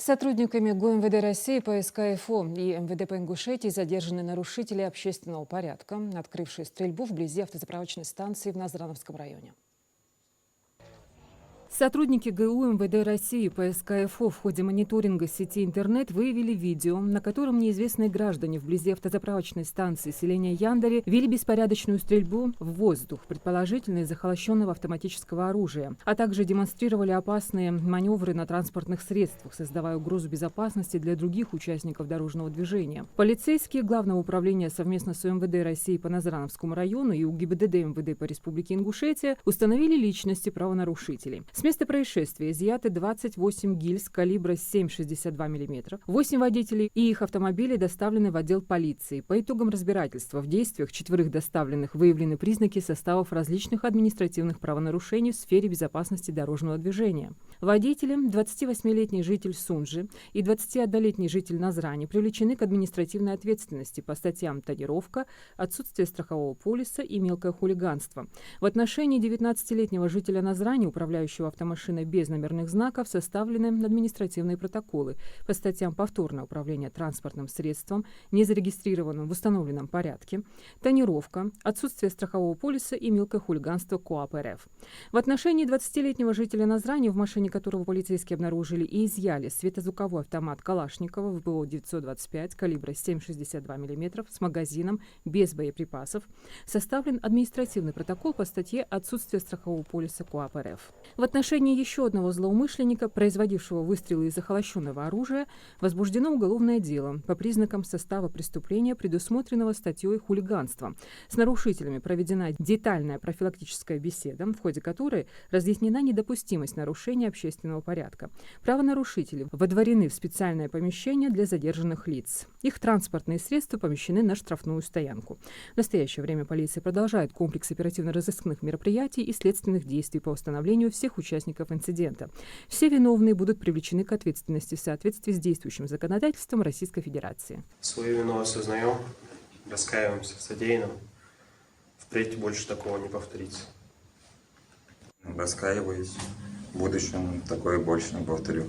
Сотрудниками ГУМВД России по СКФО и МВД по Ингушетии задержаны нарушители общественного порядка, открывшие стрельбу вблизи автозаправочной станции в Назрановском районе. Сотрудники ГУ МВД России по СКФО в ходе мониторинга сети интернет выявили видео, на котором неизвестные граждане вблизи автозаправочной станции селения Яндари вели беспорядочную стрельбу в воздух, предположительно из охолощенного автоматического оружия, а также демонстрировали опасные маневры на транспортных средствах, создавая угрозу безопасности для других участников дорожного движения. Полицейские Главного управления совместно с МВД России по Назрановскому району и УГИБДД МВД по Республике Ингушетия установили личности правонарушителей. С места происшествия изъяты 28 гильз калибра 7,62 мм. 8 водителей и их автомобили доставлены в отдел полиции. По итогам разбирательства в действиях 4 доставленных выявлены признаки составов различных административных правонарушений в сфере безопасности дорожного движения. Водители, 28-летний житель Сунжи и 21-летний житель Назрани, привлечены к административной ответственности по статьям «Тонировка», «Отсутствие страхового полиса» и «Мелкое хулиганство». В отношении 19-летнего жителя Назрани, управляющего автомашиной без номерных знаков, составлены административные протоколы по статьям «Повторное управление транспортным средством, незарегистрированным в установленном порядке», «Тонировка», «Отсутствие страхового полиса» и «Мелкое хулиганство» КоАП РФ. В отношении 20-летнего жителя Назрани, в машине которого полицейские обнаружили и изъяли светозвуковой автомат Калашникова ВПО-925 калибра 7,62 мм с магазином без боеприпасов, составлен административный протокол по статье «Отсутствие страхового полиса» КоАП РФ. В отношении еще одного злоумышленника, производившего выстрелы из охолощенного оружия, возбуждено уголовное дело по признакам состава преступления, предусмотренного статьей «Хулиганство». С нарушителями проведена детальная профилактическая беседа, в ходе которой разъяснена недопустимость нарушения общественного порядка. Правонарушители водворены в специальное помещение для задержанных лиц. Их транспортные средства помещены на штрафную стоянку. В настоящее время полиция продолжает комплекс оперативно-розыскных мероприятий и следственных действий по установлению всех участников инцидента. Все виновные будут привлечены к ответственности в соответствии с действующим законодательством Российской Федерации. Свою вину осознаем, раскаиваемся в содеянном. Впредь больше такого не повторится. Раскаиваюсь. В будущем такое больше не повторю.